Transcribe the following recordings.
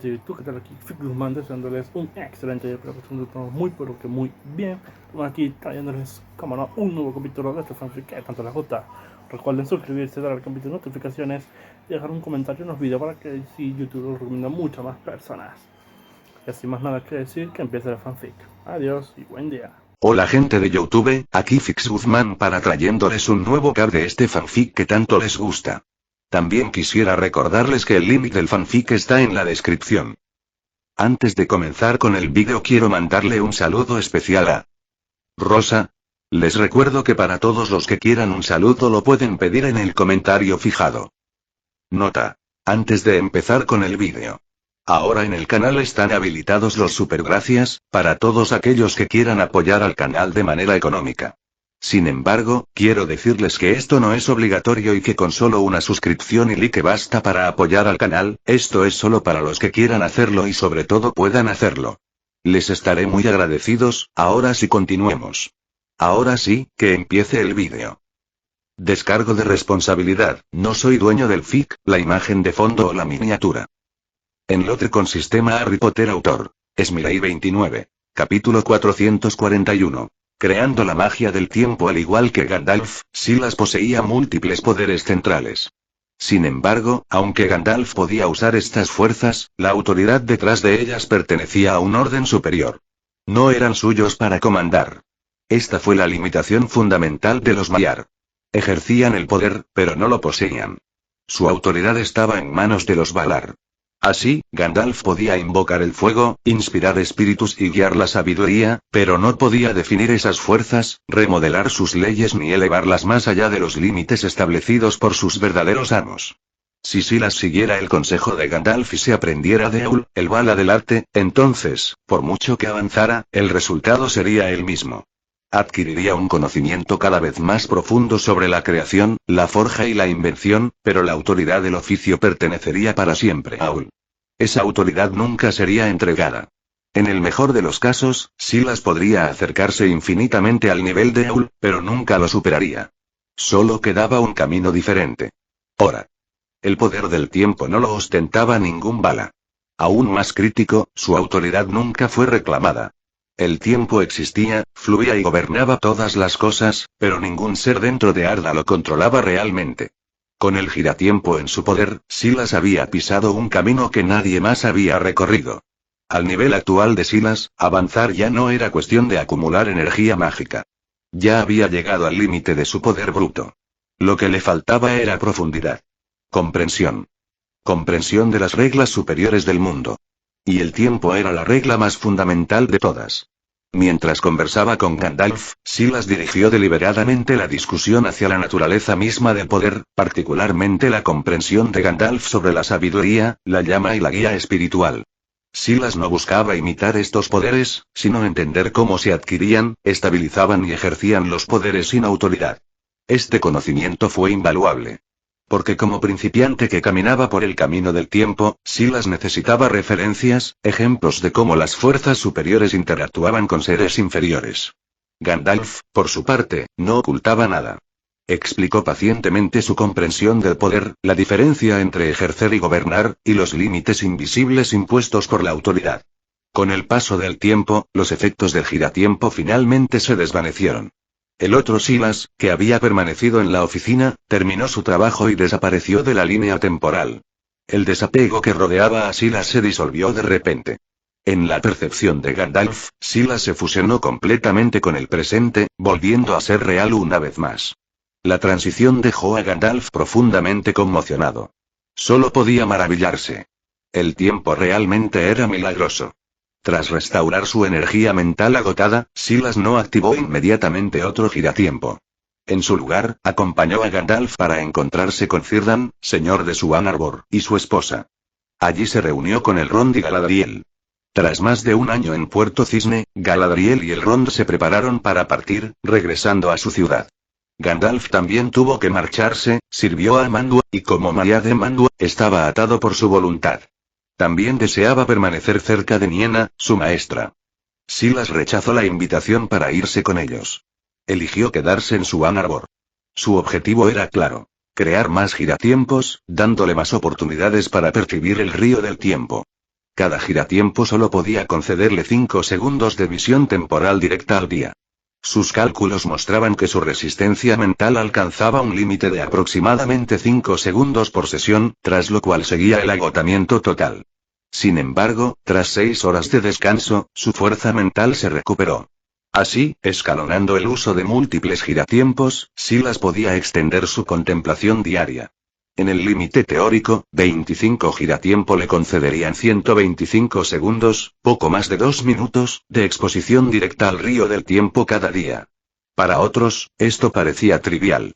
gente de YouTube, ¿qué tal? Aquí Figman deseándoles un excelente día, espero que estén todo muy pero que muy bien. Bueno, aquí trayéndoles, como no, un nuevo capítulo de este fanfic que tanto les gusta. Recuerden suscribirse, dar al campito de notificaciones y dejar un comentario en los videos para que si YouTube lo recomienda a muchas más personas. Y sin más nada que decir, que empiece el fanfic. Adiós y buen día. Hola gente de YouTube, aquí Fix Guzmán para trayéndoles un nuevo cap de este fanfic que tanto les gusta. También quisiera recordarles que el link del fanfic está en la descripción. Antes de comenzar con el vídeo quiero mandarle un saludo especial a Rosa. Les recuerdo que para todos los que quieran un saludo lo pueden pedir en el comentario fijado. Nota. Antes de empezar con el vídeo. Ahora en el canal están habilitados los supergracias, para todos aquellos que quieran apoyar al canal de manera económica. Sin embargo, quiero decirles que esto no es obligatorio y que con solo una suscripción y like basta para apoyar al canal, esto es solo para los que quieran hacerlo y sobre todo puedan hacerlo. Les estaré muy agradecidos. Ahora sí continuemos. Ahora sí, que empiece el vídeo. Descargo de responsabilidad, no soy dueño del fic, la imagen de fondo o la miniatura. Enlote con sistema Harry Potter autor. Esmirei 29. Capítulo 441. Creando la magia del tiempo. Al igual que Gandalf, Silas poseía múltiples poderes centrales. Sin embargo, aunque Gandalf podía usar estas fuerzas, la autoridad detrás de ellas pertenecía a un orden superior. No eran suyos para comandar. Esta fue la limitación fundamental de los Maiar. Ejercían el poder, pero no lo poseían. Su autoridad estaba en manos de los Valar. Así, Gandalf podía invocar el fuego, inspirar espíritus y guiar la sabiduría, pero no podía definir esas fuerzas, remodelar sus leyes ni elevarlas más allá de los límites establecidos por sus verdaderos amos. Si Silas siguiera el consejo de Gandalf y se aprendiera de Aul, el Vala del arte, entonces, por mucho que avanzara, el resultado sería el mismo. Adquiriría un conocimiento cada vez más profundo sobre la creación, la forja y la invención, pero la autoridad del oficio pertenecería para siempre a Aul. Esa autoridad nunca sería entregada. En el mejor de los casos, Silas podría acercarse infinitamente al nivel de Aul, pero nunca lo superaría. Solo quedaba un camino diferente. Ahora. El poder del tiempo no lo ostentaba ningún Vala. Aún más crítico, su autoridad nunca fue reclamada. El tiempo existía, fluía y gobernaba todas las cosas, pero ningún ser dentro de Arda lo controlaba realmente. Con el giratiempo en su poder, Silas había pisado un camino que nadie más había recorrido. Al nivel actual de Silas, avanzar ya no era cuestión de acumular energía mágica. Ya había llegado al límite de su poder bruto. Lo que le faltaba era profundidad. Comprensión. Comprensión de las reglas superiores del mundo. Y el tiempo era la regla más fundamental de todas. Mientras conversaba con Gandalf, Silas dirigió deliberadamente la discusión hacia la naturaleza misma del poder, particularmente la comprensión de Gandalf sobre la sabiduría, la llama y la guía espiritual. Silas no buscaba imitar estos poderes, sino entender cómo se adquirían, estabilizaban y ejercían los poderes sin autoridad. Este conocimiento fue invaluable. Porque como principiante que caminaba por el camino del tiempo, Silas necesitaba referencias, ejemplos de cómo las fuerzas superiores interactuaban con seres inferiores. Gandalf, por su parte, no ocultaba nada. Explicó pacientemente su comprensión del poder, la diferencia entre ejercer y gobernar, y los límites invisibles impuestos por la autoridad. Con el paso del tiempo, los efectos del giratiempo finalmente se desvanecieron. El otro Silas, que había permanecido en la oficina, terminó su trabajo y desapareció de la línea temporal. El desapego que rodeaba a Silas se disolvió de repente. En la percepción de Gandalf, Silas se fusionó completamente con el presente, volviendo a ser real una vez más. La transición dejó a Gandalf profundamente conmocionado. Solo podía maravillarse. El tiempo realmente era milagroso. Tras restaurar su energía mental agotada, Silas no activó inmediatamente otro giratiempo. En su lugar, acompañó a Gandalf para encontrarse con Círdan, señor de Suan Arbor, y su esposa. Allí se reunió con Elrond y Galadriel. Tras más de un año en Puerto Cisne, Galadriel y Elrond se prepararon para partir, regresando a su ciudad. Gandalf también tuvo que marcharse, sirvió a Mandu, y como Maia de Mandu, estaba atado por su voluntad. También deseaba permanecer cerca de Niena, su maestra. Silas rechazó la invitación para irse con ellos. Eligió quedarse en Suan Arbor. Su objetivo era claro: crear más giratiempos, dándole más oportunidades para percibir el río del tiempo. Cada giratiempo solo podía concederle 5 segundos de visión temporal directa al día. Sus cálculos mostraban que su resistencia mental alcanzaba un límite de aproximadamente 5 segundos por sesión, tras lo cual seguía el agotamiento total. Sin embargo, tras 6 horas de descanso, su fuerza mental se recuperó. Así, escalonando el uso de múltiples giratiempos, Silas podía extender su contemplación diaria. En el límite teórico, 25 giratiempo le concederían 125 segundos, poco más de 2 minutos, de exposición directa al río del tiempo cada día. Para otros, esto parecía trivial.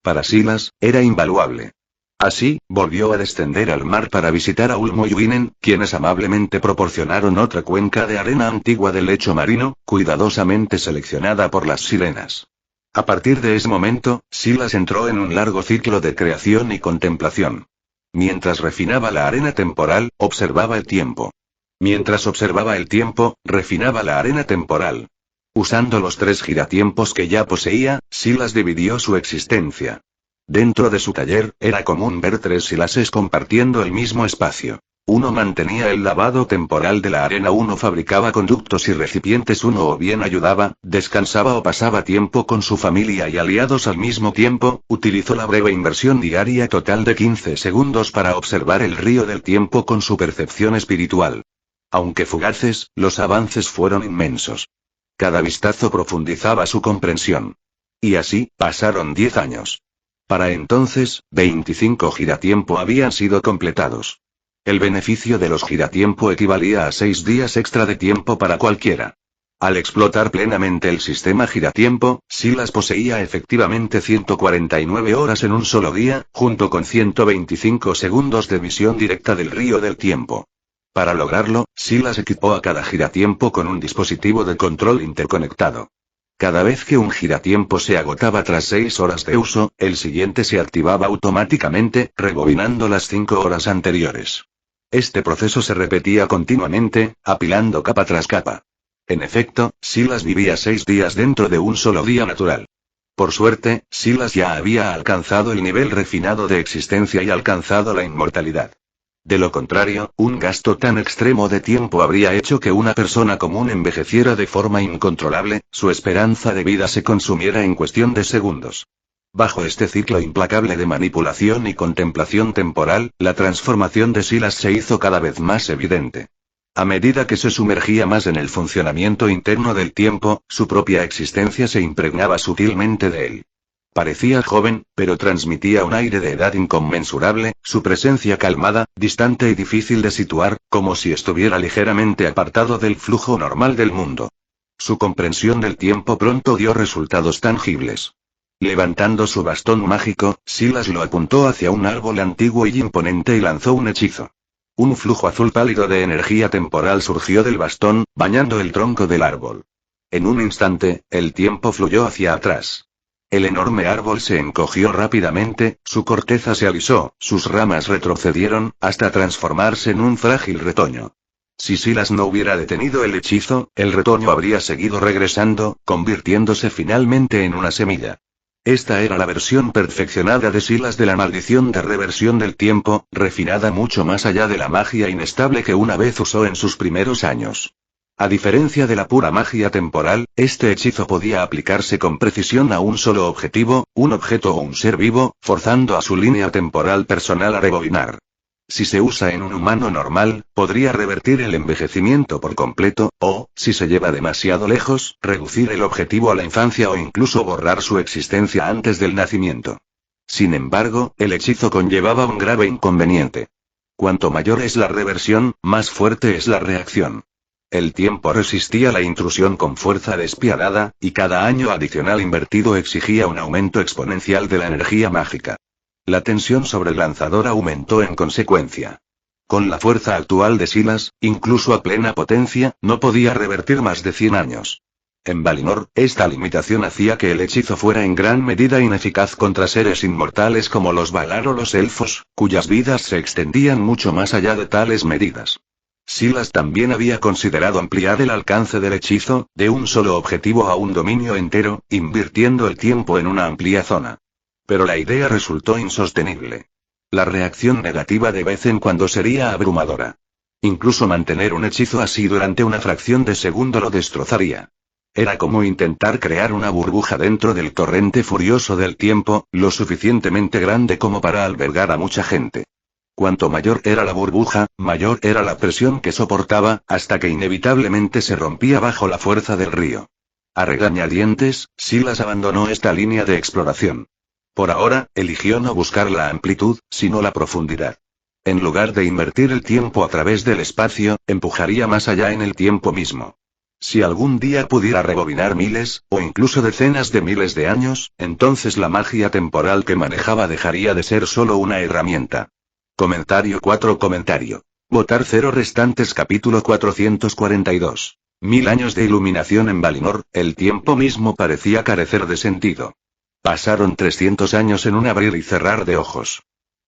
Para Silas, era invaluable. Así, volvió a descender al mar para visitar a Ulmo y Winen, quienes amablemente proporcionaron otra cuenca de arena antigua del lecho marino, cuidadosamente seleccionada por las sirenas. A partir de ese momento, Silas entró en un largo ciclo de creación y contemplación. Mientras refinaba la arena temporal, observaba el tiempo. Mientras observaba el tiempo, refinaba la arena temporal. Usando los 3 giratiempos que ya poseía, Silas dividió su existencia. Dentro de su taller, era común ver 3 Silases compartiendo el mismo espacio. Uno mantenía el lavado temporal de la arena, uno fabricaba conductos y recipientes, uno o bien ayudaba, descansaba o pasaba tiempo con su familia y aliados al mismo tiempo. Utilizó la breve inversión diaria total de 15 segundos para observar el río del tiempo con su percepción espiritual. Aunque fugaces, los avances fueron inmensos. Cada vistazo profundizaba su comprensión. Y así, pasaron 10 años. Para entonces, 25 giratiempo habían sido completados. El beneficio de los giratiempo equivalía a 6 días extra de tiempo para cualquiera. Al explotar plenamente el sistema giratiempo, Silas poseía efectivamente 149 horas en un solo día, junto con 125 segundos de visión directa del río del tiempo. Para lograrlo, Silas equipó a cada giratiempo con un dispositivo de control interconectado. Cada vez que un giratiempo se agotaba tras 6 horas de uso, el siguiente se activaba automáticamente, rebobinando las 5 horas anteriores. Este proceso se repetía continuamente, apilando capa tras capa. En efecto, Silas vivía 6 días dentro de un solo día natural. Por suerte, Silas ya había alcanzado el nivel refinado de existencia y alcanzado la inmortalidad. De lo contrario, un gasto tan extremo de tiempo habría hecho que una persona común envejeciera de forma incontrolable, su esperanza de vida se consumiera en cuestión de segundos. Bajo este ciclo implacable de manipulación y contemplación temporal, la transformación de Silas se hizo cada vez más evidente. A medida que se sumergía más en el funcionamiento interno del tiempo, su propia existencia se impregnaba sutilmente de él. Parecía joven, pero transmitía un aire de edad inconmensurable, su presencia calmada, distante y difícil de situar, como si estuviera ligeramente apartado del flujo normal del mundo. Su comprensión del tiempo pronto dio resultados tangibles. Levantando su bastón mágico, Silas lo apuntó hacia un árbol antiguo y imponente y lanzó un hechizo. Un flujo azul pálido de energía temporal surgió del bastón, bañando el tronco del árbol. En un instante, el tiempo fluyó hacia atrás. El enorme árbol se encogió rápidamente, su corteza se alisó, sus ramas retrocedieron, hasta transformarse en un frágil retoño. Si Silas no hubiera detenido el hechizo, el retoño habría seguido regresando, convirtiéndose finalmente en una semilla. Esta era la versión perfeccionada de Silas de la maldición de reversión del tiempo, refinada mucho más allá de la magia inestable que una vez usó en sus primeros años. A diferencia de la pura magia temporal, este hechizo podía aplicarse con precisión a un solo objetivo, un objeto o un ser vivo, forzando a su línea temporal personal a rebobinar. Si se usa en un humano normal, podría revertir el envejecimiento por completo, o, si se lleva demasiado lejos, reducir el objetivo a la infancia o incluso borrar su existencia antes del nacimiento. Sin embargo, el hechizo conllevaba un grave inconveniente. Cuanto mayor es la reversión, más fuerte es la reacción. El tiempo resistía la intrusión con fuerza despiadada, y cada año adicional invertido exigía un aumento exponencial de la energía mágica. La tensión sobre el lanzador aumentó en consecuencia. Con la fuerza actual de Silas, incluso a plena potencia, no podía revertir más de 100 años. En Valinor, esta limitación hacía que el hechizo fuera en gran medida ineficaz contra seres inmortales como los Valar o los elfos, cuyas vidas se extendían mucho más allá de tales medidas. Silas también había considerado ampliar el alcance del hechizo, de un solo objetivo a un dominio entero, invirtiendo el tiempo en una amplia zona. Pero la idea resultó insostenible. La reacción negativa de vez en cuando sería abrumadora. Incluso mantener un hechizo así durante una fracción de segundo lo destrozaría. Era como intentar crear una burbuja dentro del torrente furioso del tiempo, lo suficientemente grande como para albergar a mucha gente. Cuanto mayor era la burbuja, mayor era la presión que soportaba, hasta que inevitablemente se rompía bajo la fuerza del río. A regañadientes, Silas abandonó esta línea de exploración. Por ahora, eligió no buscar la amplitud, sino la profundidad. En lugar de invertir el tiempo a través del espacio, empujaría más allá en el tiempo mismo. Si algún día pudiera rebobinar miles, o incluso decenas de miles de años, entonces la magia temporal que manejaba dejaría de ser solo una herramienta. Comentario 4. Votar 0 restantes. Capítulo 442. 1000 años de iluminación en Valinor, el tiempo mismo parecía carecer de sentido. Pasaron 300 años en un abrir y cerrar de ojos.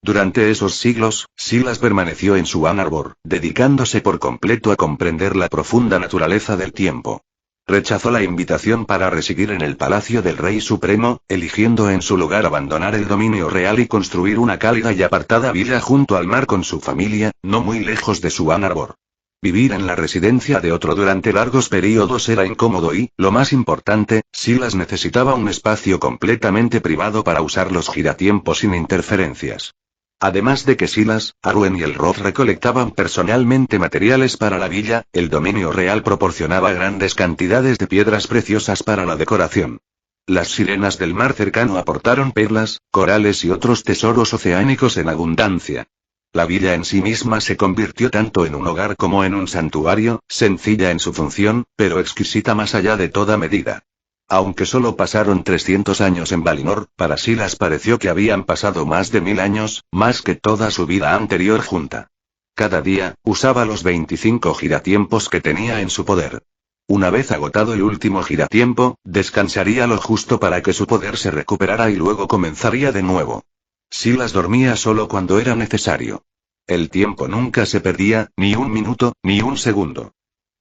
Durante esos siglos, Silas permaneció en su Ann Arbor, dedicándose por completo a comprender la profunda naturaleza del tiempo. Rechazó la invitación para residir en el palacio del Rey Supremo, eligiendo en su lugar abandonar el dominio real y construir una cálida y apartada villa junto al mar con su familia, no muy lejos de su Ann Arbor. Vivir en la residencia de otro durante largos periodos era incómodo y, lo más importante, Silas necesitaba un espacio completamente privado para usar los giratiempos sin interferencias. Además de que Silas, Arwen y el Roth recolectaban personalmente materiales para la villa, el dominio real proporcionaba grandes cantidades de piedras preciosas para la decoración. Las sirenas del mar cercano aportaron perlas, corales y otros tesoros oceánicos en abundancia. La villa en sí misma se convirtió tanto en un hogar como en un santuario, sencilla en su función, pero exquisita más allá de toda medida. Aunque solo pasaron 300 años en Valinor, para Silas pareció que habían pasado más de 1000 años, más que toda su vida anterior junta. Cada día, usaba los 25 giratiempos que tenía en su poder. Una vez agotado el último giratiempo, descansaría lo justo para que su poder se recuperara y luego comenzaría de nuevo. Silas dormía solo cuando era necesario. El tiempo nunca se perdía, ni un minuto, ni un segundo.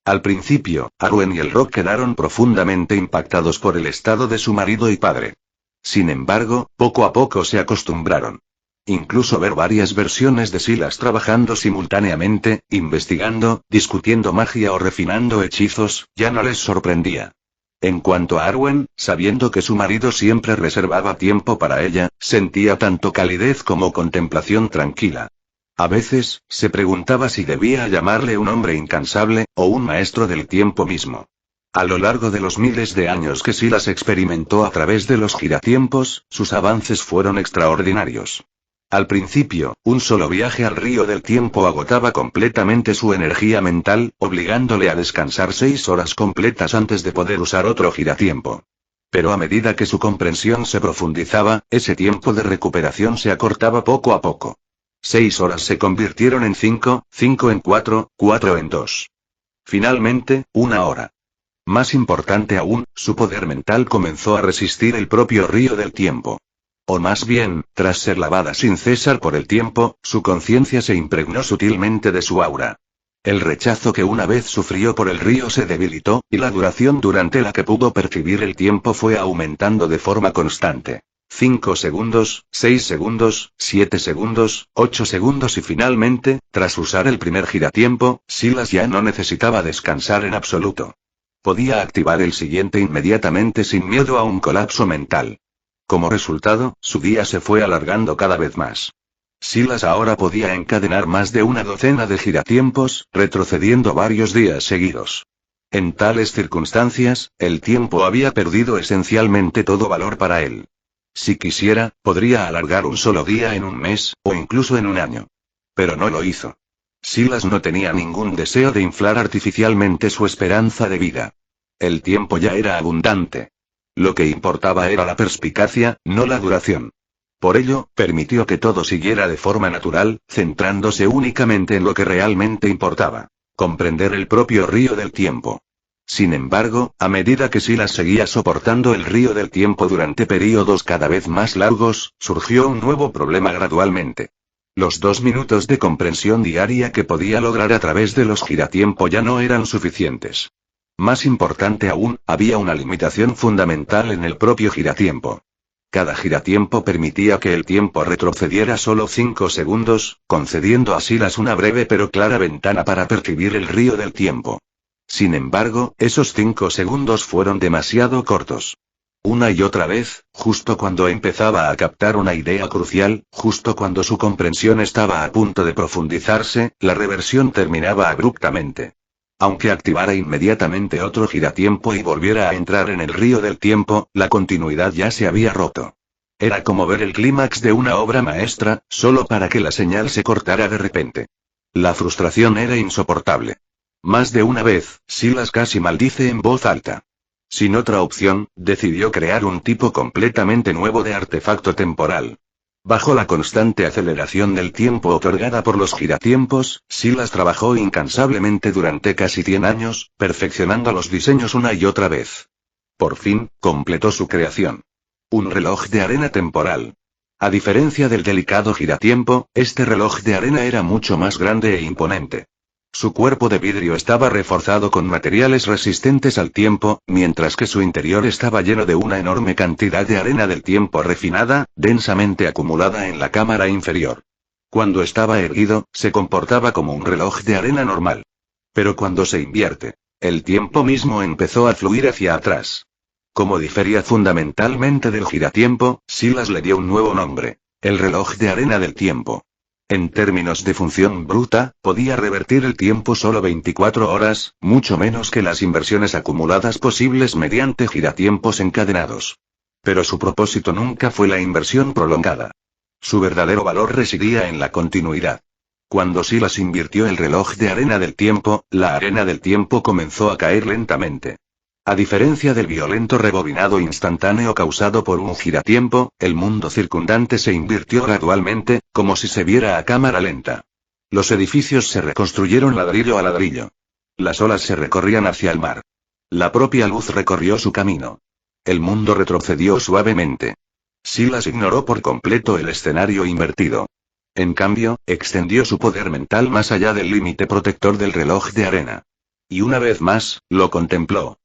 Al principio, Arwen y el Rock quedaron profundamente impactados por el estado de su marido y padre. Sin embargo, poco a poco se acostumbraron. Incluso ver varias versiones de Silas trabajando simultáneamente, investigando, discutiendo magia o refinando hechizos, ya no les sorprendía. En cuanto a Arwen, sabiendo que su marido siempre reservaba tiempo para ella, sentía tanto calidez como contemplación tranquila. A veces, se preguntaba si debía llamarle un hombre incansable, o un maestro del tiempo mismo. A lo largo de los miles de años que Silas experimentó a través de los giratiempos, sus avances fueron extraordinarios. Al principio, un solo viaje al río del tiempo agotaba completamente su energía mental, obligándole a descansar 6 horas completas antes de poder usar otro giratiempo. Pero a medida que su comprensión se profundizaba, ese tiempo de recuperación se acortaba poco a poco. 6 horas se convirtieron en 5, 5 en 4, 4 en 2. Finalmente, 1 hora. Más importante aún, su poder mental comenzó a resistir el propio río del tiempo. O más bien, tras ser lavada sin cesar por el tiempo, su conciencia se impregnó sutilmente de su aura. El rechazo que una vez sufrió por el río se debilitó, y la duración durante la que pudo percibir el tiempo fue aumentando de forma constante. 5 segundos, 6 segundos, 7 segundos, 8 segundos y finalmente, tras usar el primer giratiempo, Silas ya no necesitaba descansar en absoluto. Podía activar el siguiente inmediatamente sin miedo a un colapso mental. Como resultado, su día se fue alargando cada vez más. Silas ahora podía encadenar más de una docena de giratiempos, retrocediendo varios días seguidos. En tales circunstancias, el tiempo había perdido esencialmente todo valor para él. Si quisiera, podría alargar un solo día en un mes, o incluso en un año. Pero no lo hizo. Silas no tenía ningún deseo de inflar artificialmente su esperanza de vida. El tiempo ya era abundante. Lo que importaba era la perspicacia, no la duración. Por ello, permitió que todo siguiera de forma natural, centrándose únicamente en lo que realmente importaba: comprender el propio río del tiempo. Sin embargo, a medida que Silas seguía soportando el río del tiempo durante períodos cada vez más largos, surgió un nuevo problema gradualmente. Los 2 minutos de comprensión diaria que podía lograr a través de los giratiempo ya no eran suficientes. Más importante aún, había una limitación fundamental en el propio giratiempo. Cada giratiempo permitía que el tiempo retrocediera solo 5 segundos, concediendo a Silas una breve pero clara ventana para percibir el río del tiempo. Sin embargo, esos 5 segundos fueron demasiado cortos. Una y otra vez, justo cuando empezaba a captar una idea crucial, justo cuando su comprensión estaba a punto de profundizarse, la reversión terminaba abruptamente. Aunque activara inmediatamente otro giratiempo y volviera a entrar en el río del tiempo, la continuidad ya se había roto. Era como ver el clímax de una obra maestra, solo para que la señal se cortara de repente. La frustración era insoportable. Más de una vez, Silas casi maldice en voz alta. Sin otra opción, decidió crear un tipo completamente nuevo de artefacto temporal. Bajo la constante aceleración del tiempo otorgada por los giratiempos, Silas trabajó incansablemente durante casi 100 años, perfeccionando los diseños una y otra vez. Por fin, completó su creación. Un reloj de arena temporal. A diferencia del delicado giratiempo, este reloj de arena era mucho más grande e imponente. Su cuerpo de vidrio estaba reforzado con materiales resistentes al tiempo, mientras que su interior estaba lleno de una enorme cantidad de arena del tiempo refinada, densamente acumulada en la cámara inferior. Cuando estaba erguido, se comportaba como un reloj de arena normal. Pero cuando se invierte, el tiempo mismo empezó a fluir hacia atrás. Como difería fundamentalmente del giratiempo, Silas le dio un nuevo nombre: el reloj de arena del tiempo. En términos de función bruta, podía revertir el tiempo solo 24 horas, mucho menos que las inversiones acumuladas posibles mediante giratiempos encadenados. Pero su propósito nunca fue la inversión prolongada. Su verdadero valor residía en la continuidad. Cuando Silas invirtió el reloj de arena del tiempo, la arena del tiempo comenzó a caer lentamente. A diferencia del violento rebobinado instantáneo causado por un giratiempo, el mundo circundante se invirtió gradualmente, como si se viera a cámara lenta. Los edificios se reconstruyeron ladrillo a ladrillo. Las olas se recorrían hacia el mar. La propia luz recorrió su camino. El mundo retrocedió suavemente. Silas ignoró por completo el escenario invertido. En cambio, extendió su poder mental más allá del límite protector del reloj de arena. Y una vez más, lo contempló.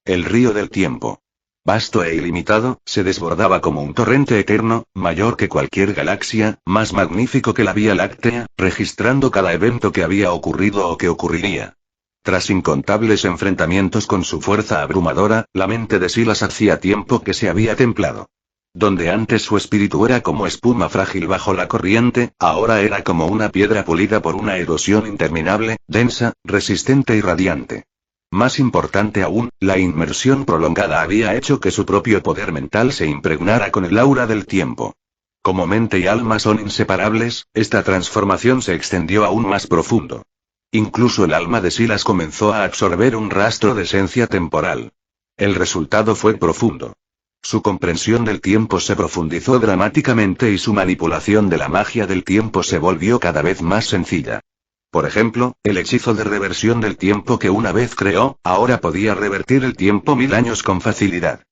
El río del tiempo. Vasto e ilimitado, se desbordaba como un torrente eterno, mayor que cualquier galaxia, más magnífico que la Vía Láctea, registrando cada evento que había ocurrido o que ocurriría. Tras incontables enfrentamientos con su fuerza abrumadora, la mente de Silas hacía tiempo que se había templado. Donde antes su espíritu era como espuma frágil bajo la corriente, ahora era como una piedra pulida por una erosión interminable, densa, resistente y radiante. Más importante aún, la inmersión prolongada había hecho que su propio poder mental se impregnara con el aura del tiempo. Como mente y alma son inseparables, esta transformación se extendió aún más profundo. Incluso el alma de Silas comenzó a absorber un rastro de esencia temporal. El resultado fue profundo. Su comprensión del tiempo se profundizó dramáticamente y su manipulación de la magia del tiempo se volvió cada vez más sencilla. Por ejemplo, el hechizo de reversión del tiempo que una vez creó, ahora podía revertir el tiempo 1000 años con facilidad.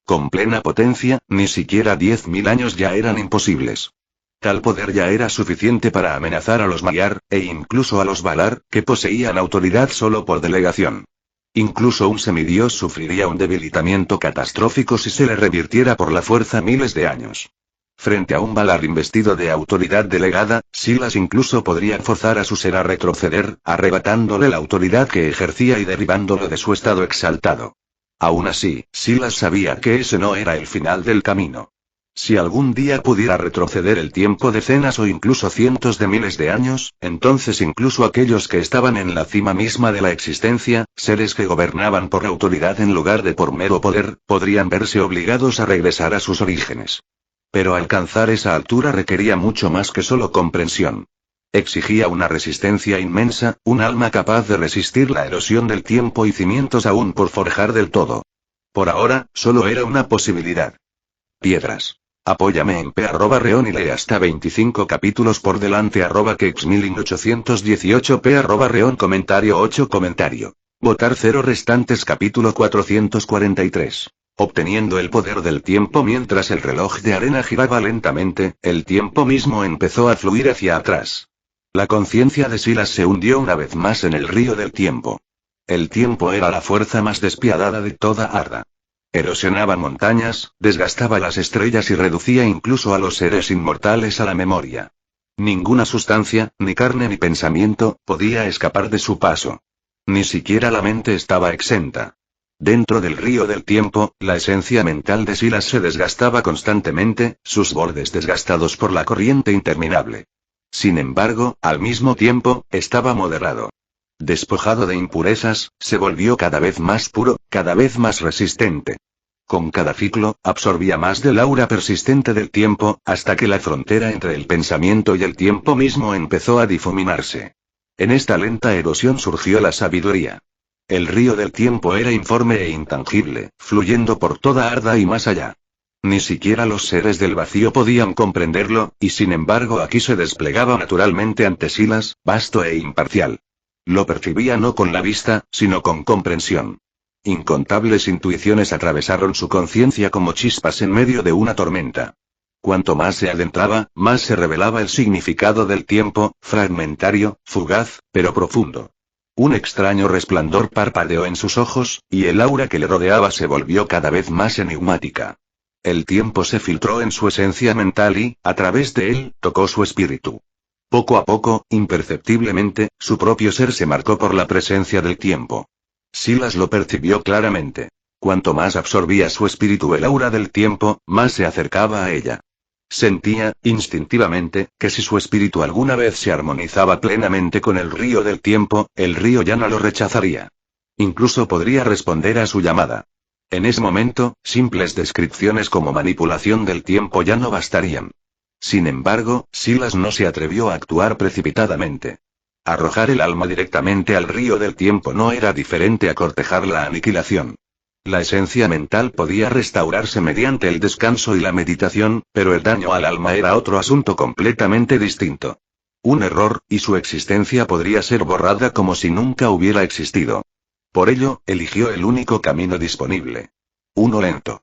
Con plena potencia, ni siquiera 10.000 años ya eran imposibles. Tal poder ya era suficiente para amenazar a los Maiar, e incluso a los Valar, que poseían autoridad solo por delegación. Incluso un semidios sufriría un debilitamiento catastrófico si se le revirtiera por la fuerza miles de años. Frente a un Valar investido de autoridad delegada, Silas incluso podría forzar a su ser a retroceder, arrebatándole la autoridad que ejercía y derribándolo de su estado exaltado. Aún así, Silas sabía que ese no era el final del camino. Si algún día pudiera retroceder el tiempo decenas o incluso cientos de miles de años, entonces incluso aquellos que estaban en la cima misma de la existencia, seres que gobernaban por autoridad en lugar de por mero poder, podrían verse obligados a regresar a sus orígenes. Pero alcanzar esa altura requería mucho más que solo comprensión. Exigía una resistencia inmensa, un alma capaz de resistir la erosión del tiempo y cimientos aún por forjar del todo. Por ahora, solo era una posibilidad. Piedras. Apóyame en p@reon y lee hasta 25 capítulos por delante @kexmilling818 p@reon comentario 8 comentario. Votar 0 restantes capítulo 443. Obteniendo el poder del tiempo mientras el reloj de arena giraba lentamente, el tiempo mismo empezó a fluir hacia atrás. La conciencia de Silas se hundió una vez más en el río del tiempo. El tiempo era la fuerza más despiadada de toda Arda. Erosionaba montañas, desgastaba las estrellas y reducía incluso a los seres inmortales a la memoria. Ninguna sustancia, ni carne ni pensamiento, podía escapar de su paso. Ni siquiera la mente estaba exenta. Dentro del río del tiempo, la esencia mental de Silas se desgastaba constantemente, sus bordes desgastados por la corriente interminable. Sin embargo, al mismo tiempo, estaba moderado. Despojado de impurezas, se volvió cada vez más puro, cada vez más resistente. Con cada ciclo, absorbía más del aura persistente del tiempo, hasta que la frontera entre el pensamiento y el tiempo mismo empezó a difuminarse. En esta lenta erosión surgió la sabiduría. El río del tiempo era informe e intangible, fluyendo por toda Arda y más allá. Ni siquiera los seres del vacío podían comprenderlo, y sin embargo aquí se desplegaba naturalmente ante Silas, vasto e imparcial. Lo percibía no con la vista, sino con comprensión. Incontables intuiciones atravesaron su conciencia como chispas en medio de una tormenta. Cuanto más se adentraba, más se revelaba el significado del tiempo, fragmentario, fugaz, pero profundo. Un extraño resplandor parpadeó en sus ojos, y el aura que le rodeaba se volvió cada vez más enigmática. El tiempo se filtró en su esencia mental y, a través de él, tocó su espíritu. Poco a poco, imperceptiblemente, su propio ser se marcó por la presencia del tiempo. Silas lo percibió claramente. Cuanto más absorbía su espíritu el aura del tiempo, más se acercaba a ella. Sentía, instintivamente, que si su espíritu alguna vez se armonizaba plenamente con el río del tiempo, el río ya no lo rechazaría. Incluso podría responder a su llamada. En ese momento, simples descripciones como manipulación del tiempo ya no bastarían. Sin embargo, Silas no se atrevió a actuar precipitadamente. Arrojar el alma directamente al río del tiempo no era diferente a cortejar la aniquilación. La esencia mental podía restaurarse mediante el descanso y la meditación, pero el daño al alma era otro asunto completamente distinto. Un error, y su existencia podría ser borrada como si nunca hubiera existido. Por ello, eligió el único camino disponible. Uno lento.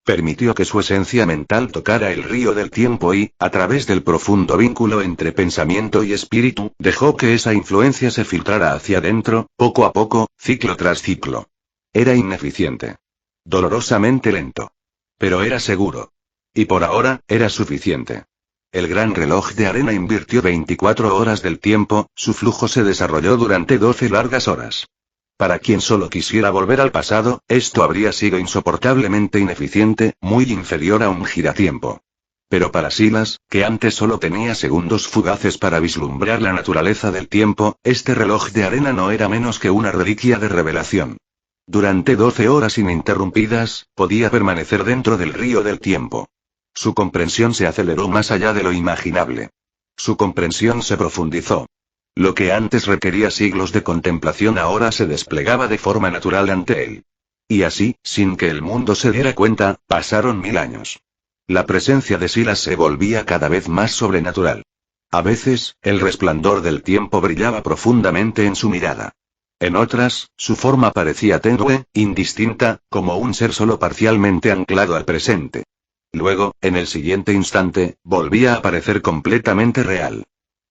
Permitió que su esencia mental tocara el río del tiempo y, a través del profundo vínculo entre pensamiento y espíritu, dejó que esa influencia se filtrara hacia adentro, poco a poco, ciclo tras ciclo. Era ineficiente. Dolorosamente lento. Pero era seguro. Y por ahora, era suficiente. El gran reloj de arena invirtió 24 horas del tiempo, su flujo se desarrolló durante 12 largas horas. Para quien solo quisiera volver al pasado, esto habría sido insoportablemente ineficiente, muy inferior a un giratiempo. Pero para Silas, que antes solo tenía segundos fugaces para vislumbrar la naturaleza del tiempo, este reloj de arena no era menos que una reliquia de revelación. Durante 12 horas ininterrumpidas, podía permanecer dentro del río del tiempo. Su comprensión se aceleró más allá de lo imaginable. Su comprensión se profundizó. Lo que antes requería siglos de contemplación ahora se desplegaba de forma natural ante él. Y así, sin que el mundo se diera cuenta, pasaron 1000 años. La presencia de Silas se volvía cada vez más sobrenatural. A veces, el resplandor del tiempo brillaba profundamente en su mirada. En otras, su forma parecía tenue, indistinta, como un ser solo parcialmente anclado al presente. Luego, en el siguiente instante, volvía a parecer completamente real.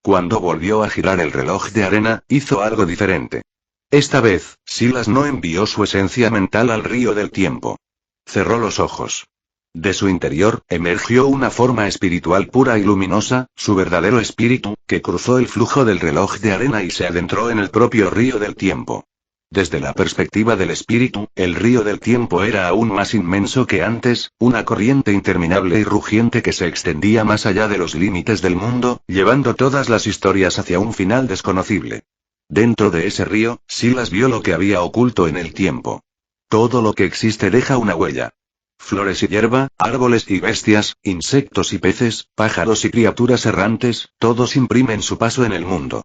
Cuando volvió a girar el reloj de arena, hizo algo diferente. Esta vez, Silas no envió su esencia mental al río del tiempo. Cerró los ojos. De su interior, emergió una forma espiritual pura y luminosa, su verdadero espíritu, que cruzó el flujo del reloj de arena y se adentró en el propio río del tiempo. Desde la perspectiva del espíritu, el río del tiempo era aún más inmenso que antes, una corriente interminable y rugiente que se extendía más allá de los límites del mundo, llevando todas las historias hacia un final desconocible. Dentro de ese río, Silas vio lo que había oculto en el tiempo. Todo lo que existe deja una huella. Flores y hierba, árboles y bestias, insectos y peces, pájaros y criaturas errantes, todos imprimen su paso en el mundo.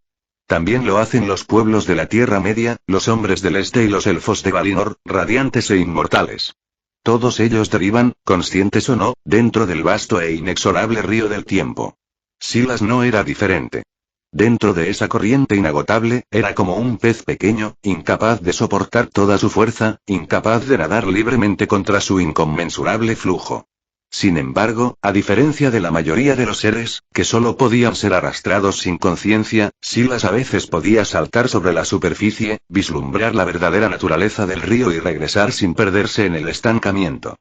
También lo hacen los pueblos de la Tierra Media, los hombres del Este y los elfos de Valinor, radiantes e inmortales. Todos ellos derivan, conscientes o no, dentro del vasto e inexorable río del tiempo. Silas no era diferente. Dentro de esa corriente inagotable, era como un pez pequeño, incapaz de soportar toda su fuerza, incapaz de nadar libremente contra su inconmensurable flujo. Sin embargo, a diferencia de la mayoría de los seres, que solo podían ser arrastrados sin conciencia, Silas a veces podía saltar sobre la superficie, vislumbrar la verdadera naturaleza del río y regresar sin perderse en el estancamiento.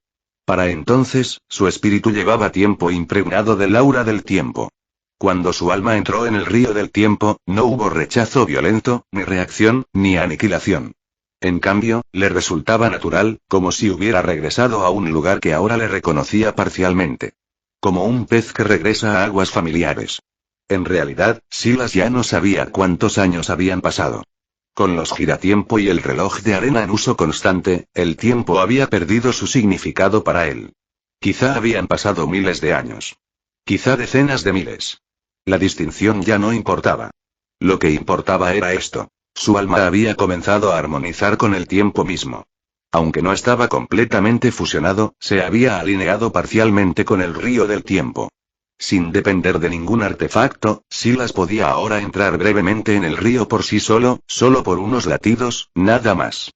Para entonces, su espíritu llevaba tiempo impregnado del aura del tiempo. Cuando su alma entró en el río del tiempo, no hubo rechazo violento, ni reacción, ni aniquilación. En cambio, le resultaba natural, como si hubiera regresado a un lugar que ahora le reconocía parcialmente. Como un pez que regresa a aguas familiares. En realidad, Silas ya no sabía cuántos años habían pasado. Con los giratiempo y el reloj de arena en uso constante, el tiempo había perdido su significado para él. Quizá habían pasado miles de años. Quizá decenas de miles. La distinción ya no importaba. Lo que importaba era esto. Su alma había comenzado a armonizar con el tiempo mismo. Aunque no estaba completamente fusionado, se había alineado parcialmente con el río del tiempo. Sin depender de ningún artefacto, Silas podía ahora entrar brevemente en el río por sí solo por unos latidos, nada más.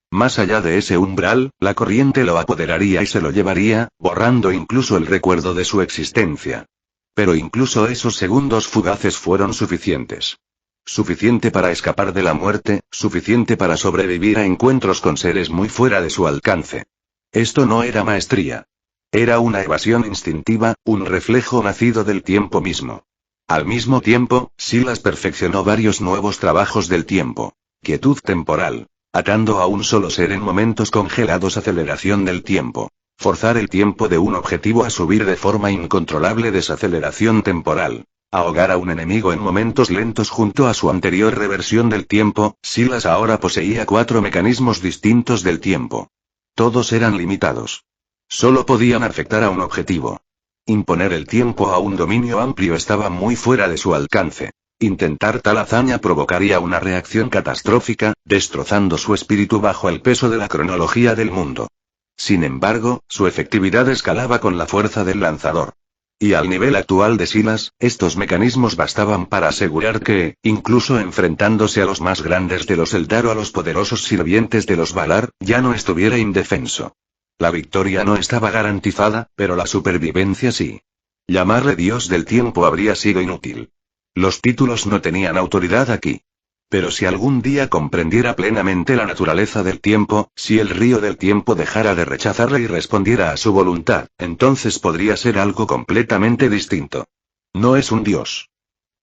Más allá de ese umbral, la corriente lo apoderaría y se lo llevaría, borrando incluso el recuerdo de su existencia. Pero incluso esos segundos fugaces fueron suficientes. Suficiente para escapar de la muerte, suficiente para sobrevivir a encuentros con seres muy fuera de su alcance. Esto no era maestría. Era una evasión instintiva, un reflejo nacido del tiempo mismo. Al mismo tiempo, Silas perfeccionó varios nuevos trabajos del tiempo. Quietud temporal. Atando a un solo ser en momentos congelados, aceleración del tiempo. Forzar el tiempo de un objetivo a subir de forma incontrolable, desaceleración temporal. Ahogar a un enemigo en momentos lentos. Junto a su anterior reversión del tiempo, Silas ahora poseía 4 mecanismos distintos del tiempo. Todos eran limitados. Solo podían afectar a un objetivo. Imponer el tiempo a un dominio amplio estaba muy fuera de su alcance. Intentar tal hazaña provocaría una reacción catastrófica, destrozando su espíritu bajo el peso de la cronología del mundo. Sin embargo, su efectividad escalaba con la fuerza del lanzador. Y al nivel actual de Silas, estos mecanismos bastaban para asegurar que, incluso enfrentándose a los más grandes de los Eldar o a los poderosos sirvientes de los Valar, ya no estuviera indefenso. La victoria no estaba garantizada, pero la supervivencia sí. Llamarle Dios del tiempo habría sido inútil. Los títulos no tenían autoridad aquí. Pero si algún día comprendiera plenamente la naturaleza del tiempo, si el río del tiempo dejara de rechazarle y respondiera a su voluntad, entonces podría ser algo completamente distinto. No es un dios.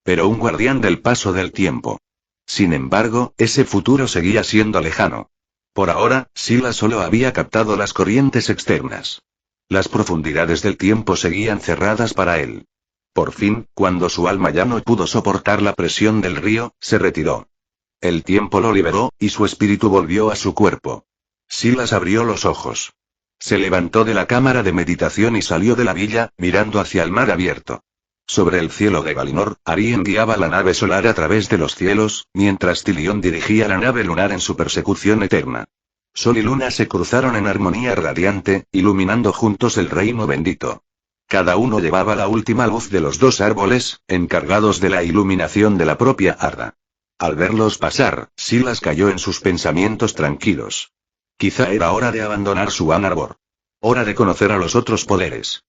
Pero un guardián del paso del tiempo. Sin embargo, ese futuro seguía siendo lejano. Por ahora, Silas solo había captado las corrientes externas. Las profundidades del tiempo seguían cerradas para él. Por fin, cuando su alma ya no pudo soportar la presión del río, se retiró. El tiempo lo liberó, y su espíritu volvió a su cuerpo. Silas abrió los ojos. Se levantó de la cámara de meditación y salió de la villa, mirando hacia el mar abierto. Sobre el cielo de Valinor, Arien guiaba la nave solar a través de los cielos, mientras Tilión dirigía la nave lunar en su persecución eterna. Sol y luna se cruzaron en armonía radiante, iluminando juntos el reino bendito. Cada uno llevaba la última luz de los 2 árboles, encargados de la iluminación de la propia Arda. Al verlos pasar, Silas cayó en sus pensamientos tranquilos. Quizá era hora de abandonar su Anarbor. Hora de conocer a los otros poderes.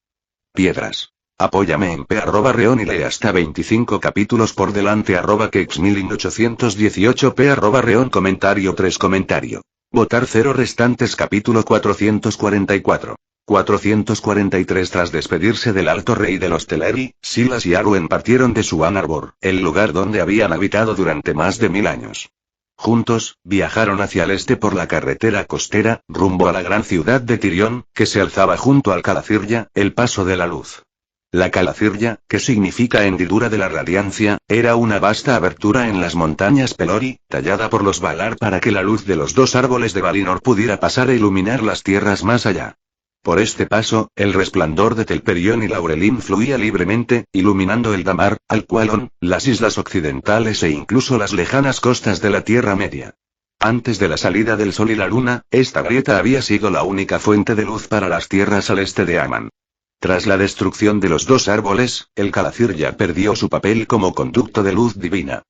Piedras. Apóyame en p@reon y lee hasta 25 capítulos por delante @kexmilin818 p@reon comentario 3 comentario. Votar 0 restantes capítulo 444. 443. Tras despedirse del Alto Rey de los Teleri, Silas y Arwen partieron de su Anarbor, el lugar donde habían habitado durante más de 1000 años. Juntos, viajaron hacia el este por la carretera costera, rumbo a la gran ciudad de Tirión, que se alzaba junto al Calacirya, el paso de la luz. La Calacirya, que significa hendidura de la radiancia, era una vasta abertura en las montañas Pelori, tallada por los Valar para que la luz de los 2 árboles de Valinor pudiera pasar e iluminar las tierras más allá. Por este paso, el resplandor de Telperión y Laurelin fluía libremente, iluminando el Damar, Alqualon, las islas occidentales e incluso las lejanas costas de la Tierra Media. Antes de la salida del sol y la luna, esta grieta había sido la única fuente de luz para las tierras al este de Aman. Tras la destrucción de los 2 árboles, el Calacirya perdió su papel como conducto de luz divina.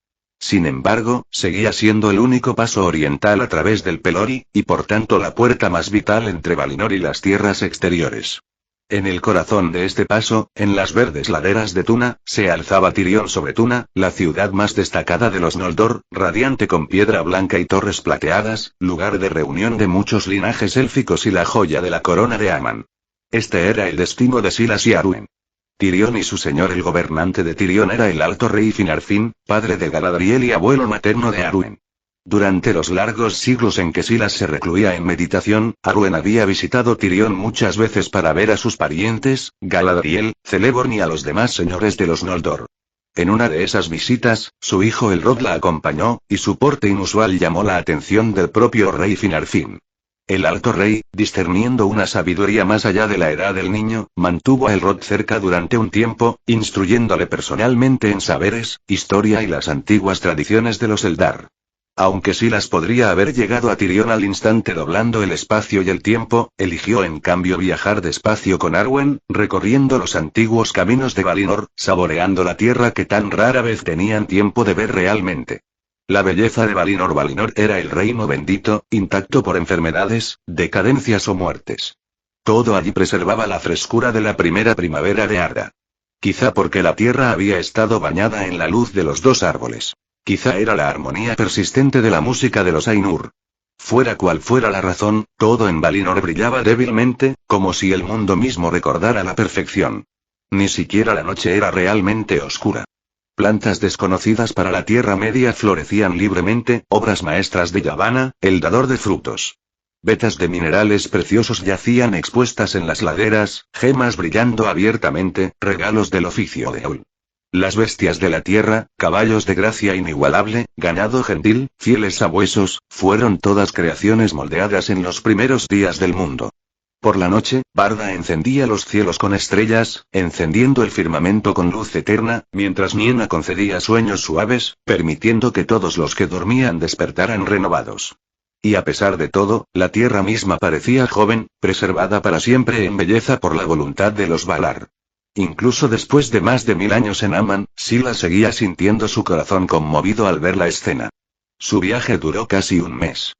Sin embargo, seguía siendo el único paso oriental a través del Pelori, y por tanto la puerta más vital entre Valinor y las tierras exteriores. En el corazón de este paso, en las verdes laderas de Tuna, se alzaba Tirión sobre Tuna, la ciudad más destacada de los Noldor, radiante con piedra blanca y torres plateadas, lugar de reunión de muchos linajes élficos y la joya de la corona de Aman. Este era el destino de Silas y Arwen. Tirión y su señor el gobernante de Tirión era el alto rey Finarfin, padre de Galadriel y abuelo materno de Arwen. Durante los largos siglos en que Silas se recluía en meditación, Arwen había visitado Tirión muchas veces para ver a sus parientes, Galadriel, Celeborn y a los demás señores de los Noldor. En una de esas visitas, su hijo Elrond la acompañó, y su porte inusual llamó la atención del propio rey Finarfin. El alto rey, discerniendo una sabiduría más allá de la edad del niño, mantuvo a Elrond cerca durante un tiempo, instruyéndole personalmente en saberes, historia y las antiguas tradiciones de los Eldar. Aunque Silas podría haber llegado a Tirión al instante doblando el espacio y el tiempo, eligió en cambio viajar despacio con Arwen, recorriendo los antiguos caminos de Valinor, saboreando la tierra que tan rara vez tenían tiempo de ver realmente. La belleza de Valinor. Valinor era el reino bendito, intacto por enfermedades, decadencias o muertes. Todo allí preservaba la frescura de la primera primavera de Arda. Quizá porque la tierra había estado bañada en la luz de los dos árboles. Quizá era la armonía persistente de la música de los Ainur. Fuera cual fuera la razón, todo en Valinor brillaba débilmente, como si el mundo mismo recordara la perfección. Ni siquiera la noche era realmente oscura. Plantas desconocidas para la Tierra Media florecían libremente, obras maestras de Yavanna, el dador de frutos. Vetas de minerales preciosos yacían expuestas en las laderas, gemas brillando abiertamente, regalos del oficio de Aul. Las bestias de la tierra, caballos de gracia inigualable, ganado gentil, fieles sabuesos, fueron todas creaciones moldeadas en los primeros días del mundo. Por la noche, Barda encendía los cielos con estrellas, encendiendo el firmamento con luz eterna, mientras Niena concedía sueños suaves, permitiendo que todos los que dormían despertaran renovados. Y a pesar de todo, la tierra misma parecía joven, preservada para siempre en belleza por la voluntad de los Valar. Incluso después de más de 1000 años en Aman, Silas seguía sintiendo su corazón conmovido al ver la escena. Su viaje duró casi un mes.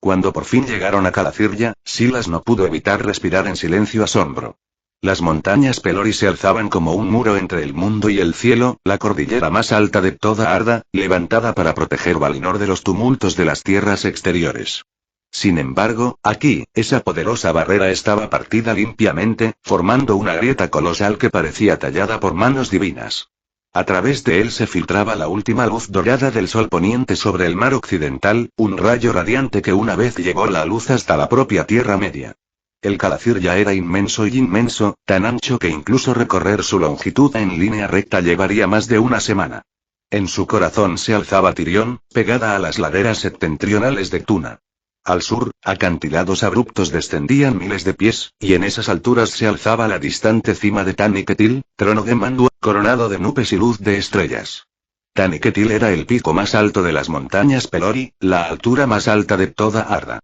Cuando por fin llegaron a Calacirya, Silas no pudo evitar respirar en silencio asombro. Las montañas Pelori se alzaban como un muro entre el mundo y el cielo, la cordillera más alta de toda Arda, levantada para proteger Valinor de los tumultos de las tierras exteriores. Sin embargo, aquí, esa poderosa barrera estaba partida limpiamente, formando una grieta colosal que parecía tallada por manos divinas. A través de él se filtraba la última luz dorada del sol poniente sobre el mar occidental, un rayo radiante que una vez llevó la luz hasta la propia Tierra Media. El Calacirya era inmenso y inmenso, tan ancho que incluso recorrer su longitud en línea recta llevaría más de una semana. En su corazón se alzaba Tirión, pegada a las laderas septentrionales de Tuna. Al sur, acantilados abruptos descendían miles de pies, y en esas alturas se alzaba la distante cima de Taniquetil, trono de Mandu, coronado de nubes y luz de estrellas. Taniquetil era el pico más alto de las montañas Pelori, la altura más alta de toda Arda.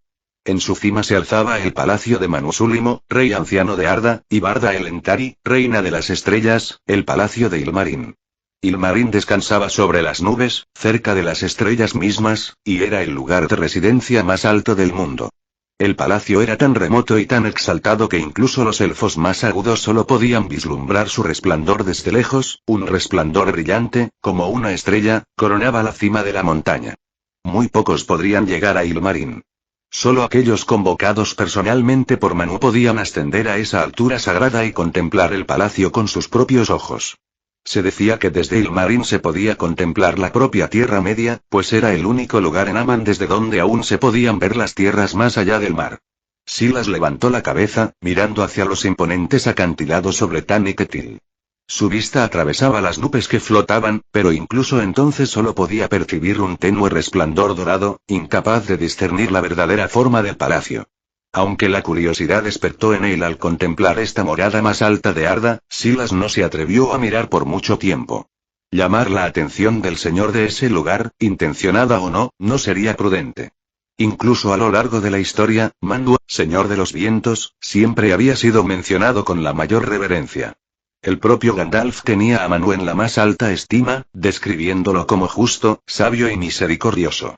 En su cima se alzaba el palacio de Manusúlimo, rey anciano de Arda, y Barda Elentari, reina de las estrellas, el palacio de Ilmarin. Ilmarin descansaba sobre las nubes, cerca de las estrellas mismas, y era el lugar de residencia más alto del mundo. El palacio era tan remoto y tan exaltado que incluso los elfos más agudos solo podían vislumbrar su resplandor desde lejos, un resplandor brillante, como una estrella, coronaba la cima de la montaña. Muy pocos podrían llegar a Ilmarin. Solo aquellos convocados personalmente por Manú podían ascender a esa altura sagrada y contemplar el palacio con sus propios ojos. Se decía que desde Ilmarin se podía contemplar la propia Tierra Media, pues era el único lugar en Aman desde donde aún se podían ver las tierras más allá del mar. Silas levantó la cabeza, mirando hacia los imponentes acantilados sobre Taniquetil. Su vista atravesaba las nubes que flotaban, pero incluso entonces solo podía percibir un tenue resplandor dorado, incapaz de discernir la verdadera forma del palacio. Aunque la curiosidad despertó en él al contemplar esta morada más alta de Arda, Silas no se atrevió a mirar por mucho tiempo. Llamar la atención del señor de ese lugar, intencionada o no, no sería prudente. Incluso a lo largo de la historia, Mandu, señor de los vientos, siempre había sido mencionado con la mayor reverencia. El propio Gandalf tenía a Mandu en la más alta estima, describiéndolo como justo, sabio y misericordioso.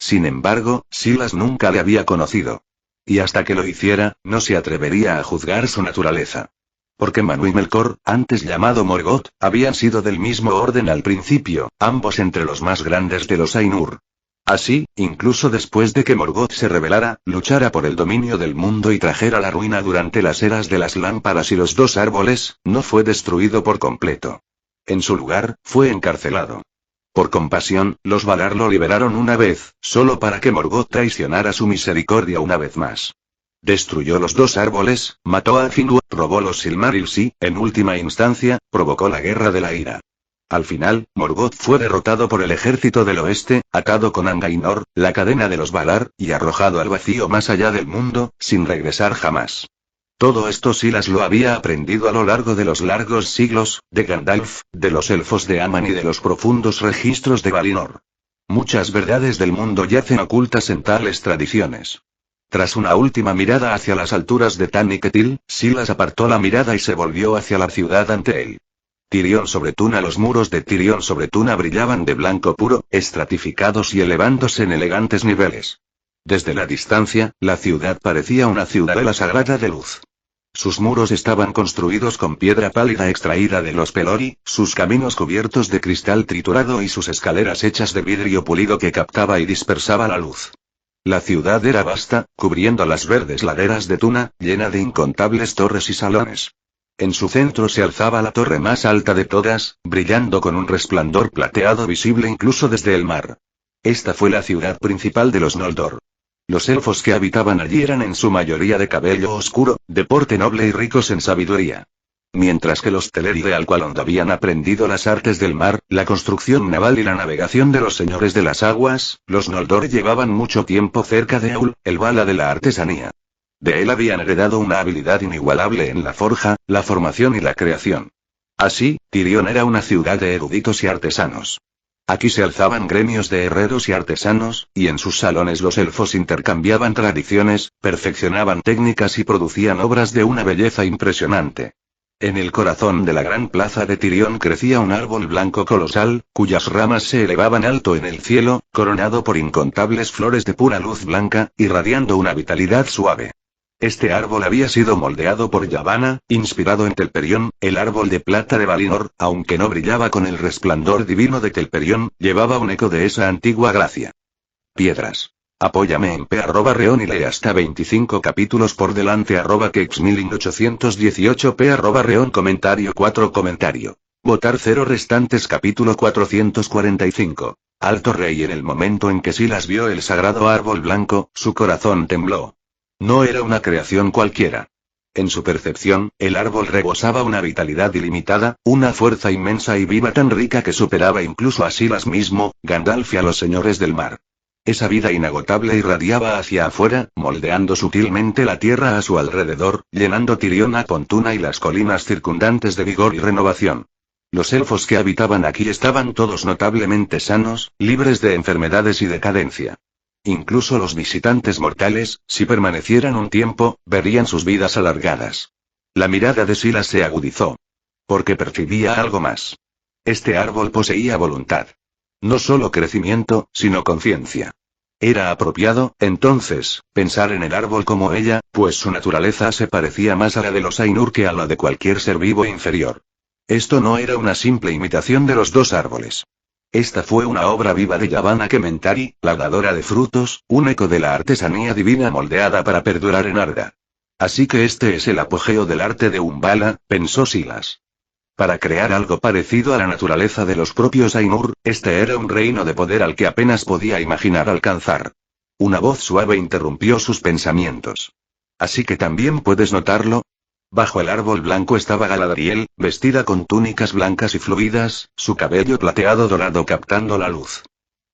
Sin embargo, Silas nunca le había conocido. Y hasta que lo hiciera, no se atrevería a juzgar su naturaleza. Porque Manu y Melkor, antes llamado Morgoth, habían sido del mismo orden al principio, ambos entre los más grandes de los Ainur. Así, incluso después de que Morgoth se rebelara, luchara por el dominio del mundo y trajera la ruina durante las eras de las lámparas y los dos árboles, no fue destruido por completo. En su lugar, fue encarcelado. Por compasión, los Valar lo liberaron una vez, solo para que Morgoth traicionara su misericordia una vez más. Destruyó los dos árboles, mató a Finwë, robó los Silmarils y, en última instancia, provocó la Guerra de la Ira. Al final, Morgoth fue derrotado por el ejército del oeste, atado con Angainor, la cadena de los Valar, y arrojado al vacío más allá del mundo, sin regresar jamás. Todo esto Silas lo había aprendido a lo largo de los largos siglos, de Gandalf, de los elfos de Aman y de los profundos registros de Valinor. Muchas verdades del mundo yacen ocultas en tales tradiciones. Tras una última mirada hacia las alturas de Tan y Ketil, Silas apartó la mirada y se volvió hacia la ciudad ante él. Tirión sobre Tuna. Los muros de Tirión sobre Tuna brillaban de blanco puro, estratificados y elevándose en elegantes niveles. Desde la distancia, la ciudad parecía una ciudadela sagrada de luz. Sus muros estaban construidos con piedra pálida extraída de los Pelori, sus caminos cubiertos de cristal triturado y sus escaleras hechas de vidrio pulido que captaba y dispersaba la luz. La ciudad era vasta, cubriendo las verdes laderas de Tuna, llena de incontables torres y salones. En su centro se alzaba la torre más alta de todas, brillando con un resplandor plateado visible incluso desde el mar. Esta fue la ciudad principal de los Noldor. Los elfos que habitaban allí eran en su mayoría de cabello oscuro, de porte noble y ricos en sabiduría. Mientras que los Teleri de Alqualond habían aprendido las artes del mar, la construcción naval y la navegación de los señores de las aguas, los Noldor llevaban mucho tiempo cerca de Aul, el Vala de la artesanía. De él habían heredado una habilidad inigualable en la forja, la formación y la creación. Así, Tirión era una ciudad de eruditos y artesanos. Aquí se alzaban gremios de herreros y artesanos, y en sus salones los elfos intercambiaban tradiciones, perfeccionaban técnicas y producían obras de una belleza impresionante. En el corazón de la gran plaza de Tirión crecía un árbol blanco colosal, cuyas ramas se elevaban alto en el cielo, coronado por incontables flores de pura luz blanca, irradiando una vitalidad suave. Este árbol había sido moldeado por Yavanna, inspirado en Telperión, el árbol de plata de Valinor, aunque no brillaba con el resplandor divino de Telperión, llevaba un eco de esa antigua gracia. Piedras. Apóyame en p@reon y lee hasta 25 capítulos por delante @kexmilling818 p@reon comentario 4 comentario. Votar 0 restantes capítulo 445. Alto Rey. En el momento en que Silas vio el sagrado árbol blanco, su corazón tembló. No era una creación cualquiera. En su percepción, el árbol rebosaba una vitalidad ilimitada, una fuerza inmensa y viva tan rica que superaba incluso a Silas mismo, Gandalf y a los señores del mar. Esa vida inagotable irradiaba hacia afuera, moldeando sutilmente la tierra a su alrededor, llenando Tirión upon Tuna y las colinas circundantes de vigor y renovación. Los elfos que habitaban aquí estaban todos notablemente sanos, libres de enfermedades y decadencia. Incluso los visitantes mortales, si permanecieran un tiempo, verían sus vidas alargadas. La mirada de Silas se agudizó. Porque percibía algo más. Este árbol poseía voluntad. No solo crecimiento, sino conciencia. Era apropiado, entonces, pensar en el árbol como ella, pues su naturaleza se parecía más a la de los Ainur que a la de cualquier ser vivo inferior. Esto no era una simple imitación de los dos árboles. Esta fue una obra viva de Yavanna Kementari, la dadora de frutos, un eco de la artesanía divina moldeada para perdurar en Arda. Así que este es el apogeo del arte de Umbala, pensó Silas. Para crear algo parecido a la naturaleza de los propios Ainur, este era un reino de poder al que apenas podía imaginar alcanzar. Una voz suave interrumpió sus pensamientos. ¿Así que también puedes notarlo? Bajo el árbol blanco estaba Galadriel, vestida con túnicas blancas y fluidas, su cabello plateado dorado captando la luz.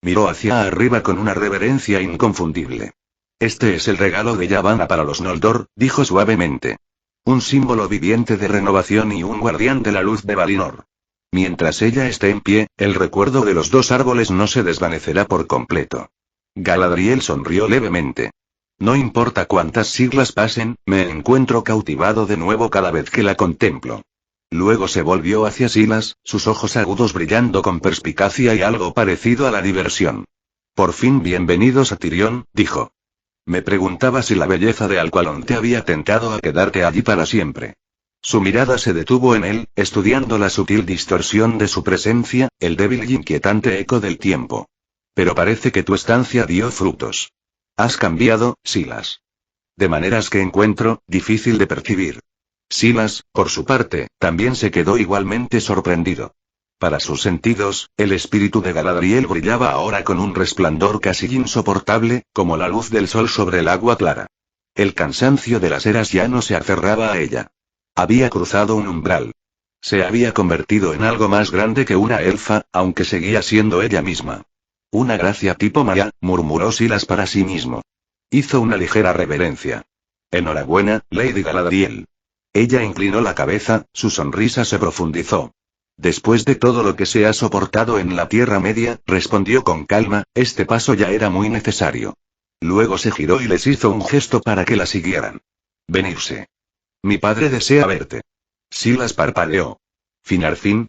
Miró hacia arriba con una reverencia inconfundible. Este es el regalo de Yavanna para los Noldor, dijo suavemente. Un símbolo viviente de renovación y un guardián de la luz de Valinor. Mientras ella esté en pie, el recuerdo de los dos árboles no se desvanecerá por completo. Galadriel sonrió levemente. No importa cuántas siglas pasen, me encuentro cautivado de nuevo cada vez que la contemplo. Luego se volvió hacia Silas, sus ojos agudos brillando con perspicacia y algo parecido a la diversión. Por fin bienvenidos a Tirión, dijo. Me preguntaba si la belleza de Alqualond te había tentado a quedarte allí para siempre. Su mirada se detuvo en él, estudiando la sutil distorsión de su presencia, el débil y inquietante eco del tiempo. Pero parece que tu estancia dio frutos. Has cambiado, Silas. De maneras que encuentro difícil de percibir. Silas, por su parte, también se quedó igualmente sorprendido. Para sus sentidos, el espíritu de Galadriel brillaba ahora con un resplandor casi insoportable, como la luz del sol sobre el agua clara. El cansancio de las eras ya no se aferraba a ella. Había cruzado un umbral. Se había convertido en algo más grande que una elfa, aunque seguía siendo ella misma. Una gracia tipo Maya, murmuró Silas para sí mismo. Hizo una ligera reverencia. Enhorabuena, Lady Galadriel. Ella inclinó la cabeza, su sonrisa se profundizó. Después de todo lo que se ha soportado en la Tierra Media, respondió con calma, este paso ya era muy necesario. Luego se giró y les hizo un gesto para que la siguieran. Venirse. Mi padre desea verte. Silas parpadeó. Finarfin.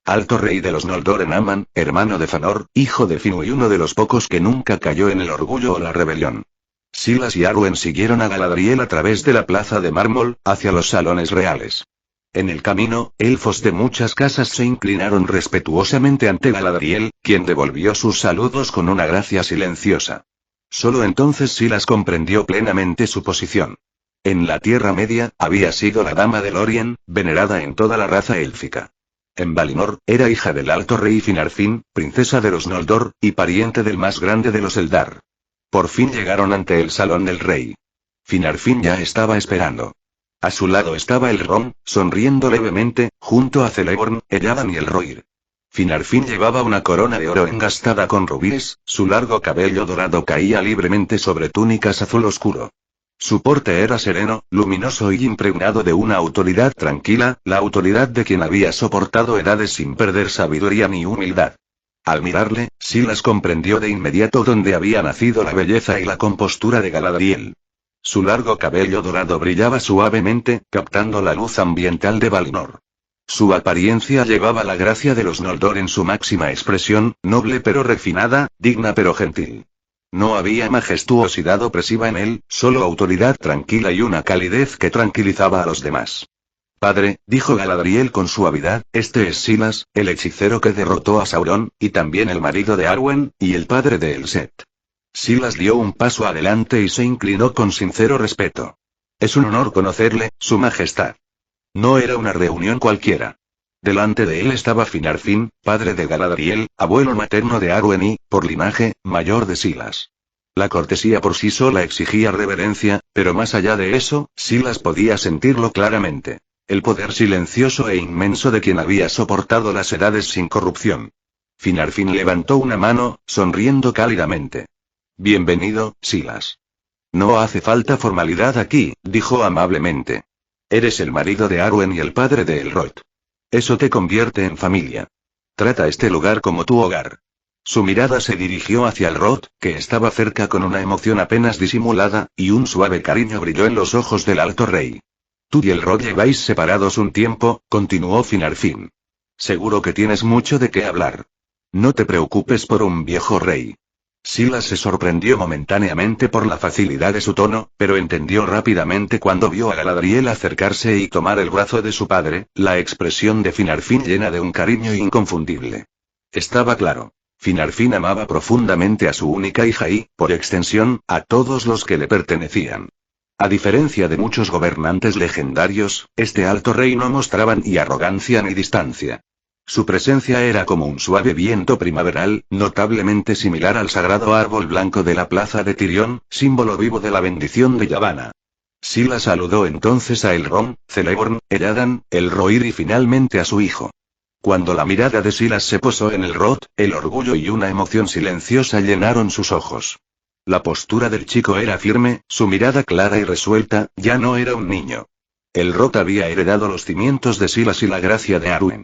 Alto rey de los Noldor en Aman, hermano de Fëanor, hijo de Finwë y uno de los pocos que nunca cayó en el orgullo o la rebelión. Silas y Arwen siguieron a Galadriel a través de la plaza de mármol, hacia los salones reales. En el camino, elfos de muchas casas se inclinaron respetuosamente ante Galadriel, quien devolvió sus saludos con una gracia silenciosa. Solo entonces Silas comprendió plenamente su posición. En la Tierra Media, había sido la Dama de Lórien, venerada en toda la raza élfica. En Valinor, era hija del alto rey Finarfin, princesa de los Noldor, y pariente del más grande de los Eldar. Por fin llegaron ante el salón del rey. Finarfin ya estaba esperando. A su lado estaba Elrond, sonriendo levemente, junto a Celeborn, Elladan y Elrohir. Finarfin llevaba una corona de oro engastada con rubíes, su largo cabello dorado caía libremente sobre túnicas azul oscuro. Su porte era sereno, luminoso y impregnado de una autoridad tranquila, la autoridad de quien había soportado edades sin perder sabiduría ni humildad. Al mirarle, Silas comprendió de inmediato dónde había nacido la belleza y la compostura de Galadriel. Su largo cabello dorado brillaba suavemente, captando la luz ambiental de Valinor. Su apariencia llevaba la gracia de los Noldor en su máxima expresión, noble pero refinada, digna pero gentil. No había majestuosidad opresiva en él, solo autoridad tranquila y una calidez que tranquilizaba a los demás. Padre, dijo Galadriel con suavidad, este es Silas, el hechicero que derrotó a Sauron, y también el marido de Arwen, y el padre de Elset. Silas dio un paso adelante y se inclinó con sincero respeto. Es un honor conocerle, su majestad. No era una reunión cualquiera. Delante de él estaba Finarfin, padre de Galadriel, abuelo materno de Arwen y, por linaje, mayor de Silas. La cortesía por sí sola exigía reverencia, pero más allá de eso, Silas podía sentirlo claramente. El poder silencioso e inmenso de quien había soportado las edades sin corrupción. Finarfin levantó una mano, sonriendo cálidamente. Bienvenido, Silas. No hace falta formalidad aquí, dijo amablemente. Eres el marido de Arwen y el padre de Elrond. Eso te convierte en familia. Trata este lugar como tu hogar. Su mirada se dirigió hacia Elrond, que estaba cerca con una emoción apenas disimulada, y un suave cariño brilló en los ojos del alto rey. Tú y Elrond lleváis separados un tiempo, continuó Finarfin. Seguro que tienes mucho de qué hablar. No te preocupes por un viejo rey. Silas se sorprendió momentáneamente por la facilidad de su tono, pero entendió rápidamente cuando vio a Galadriel acercarse y tomar el brazo de su padre, la expresión de Finarfin llena de un cariño inconfundible. Estaba claro. Finarfin amaba profundamente a su única hija y, por extensión, a todos los que le pertenecían. A diferencia de muchos gobernantes legendarios, este alto rey no mostraba ni arrogancia ni distancia. Su presencia era como un suave viento primaveral, notablemente similar al sagrado árbol blanco de la plaza de Tirión, símbolo vivo de la bendición de Yavanna. Silas saludó entonces a Elrond, Celeborn, Elladan, Elrohir y finalmente a su hijo. Cuando la mirada de Silas se posó en Elrond, el orgullo y una emoción silenciosa llenaron sus ojos. La postura del chico era firme, su mirada clara y resuelta, ya no era un niño. Elrond había heredado los cimientos de Silas y la gracia de Arwen.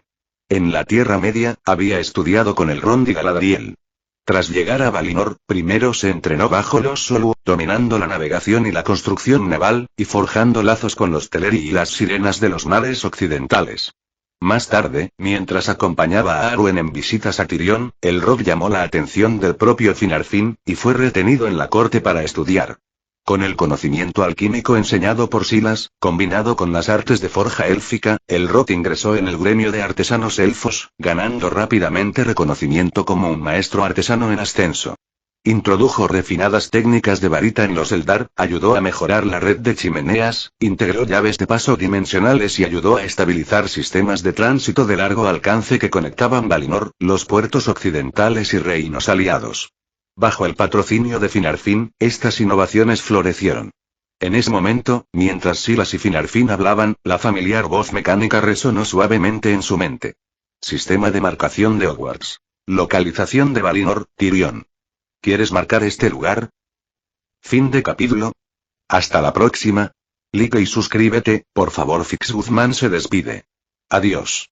En la Tierra Media, había estudiado con Elrond y Galadriel. Tras llegar a Valinor, primero se entrenó bajo los Solu, dominando la navegación y la construcción naval, y forjando lazos con los Teleri y las sirenas de los mares occidentales. Más tarde, mientras acompañaba a Arwen en visitas a Tirión, Elrond llamó la atención del propio Finarfin, y fue retenido en la corte para estudiar. Con el conocimiento alquímico enseñado por Silas, combinado con las artes de forja élfica, el Rot ingresó en el gremio de artesanos elfos, ganando rápidamente reconocimiento como un maestro artesano en ascenso. Introdujo refinadas técnicas de varita en los Eldar, ayudó a mejorar la red de chimeneas, integró llaves de paso dimensionales y ayudó a estabilizar sistemas de tránsito de largo alcance que conectaban Valinor, los puertos occidentales y reinos aliados. Bajo el patrocinio de Finarfin, estas innovaciones florecieron. En ese momento, mientras Silas y Finarfin hablaban, la familiar voz mecánica resonó suavemente en su mente. Sistema de marcación de Hogwarts. Localización de Valinor, Tirión. ¿Quieres marcar este lugar? Fin de capítulo. Hasta la próxima. Like y suscríbete, por favor. Fix Guzmán se despide. Adiós.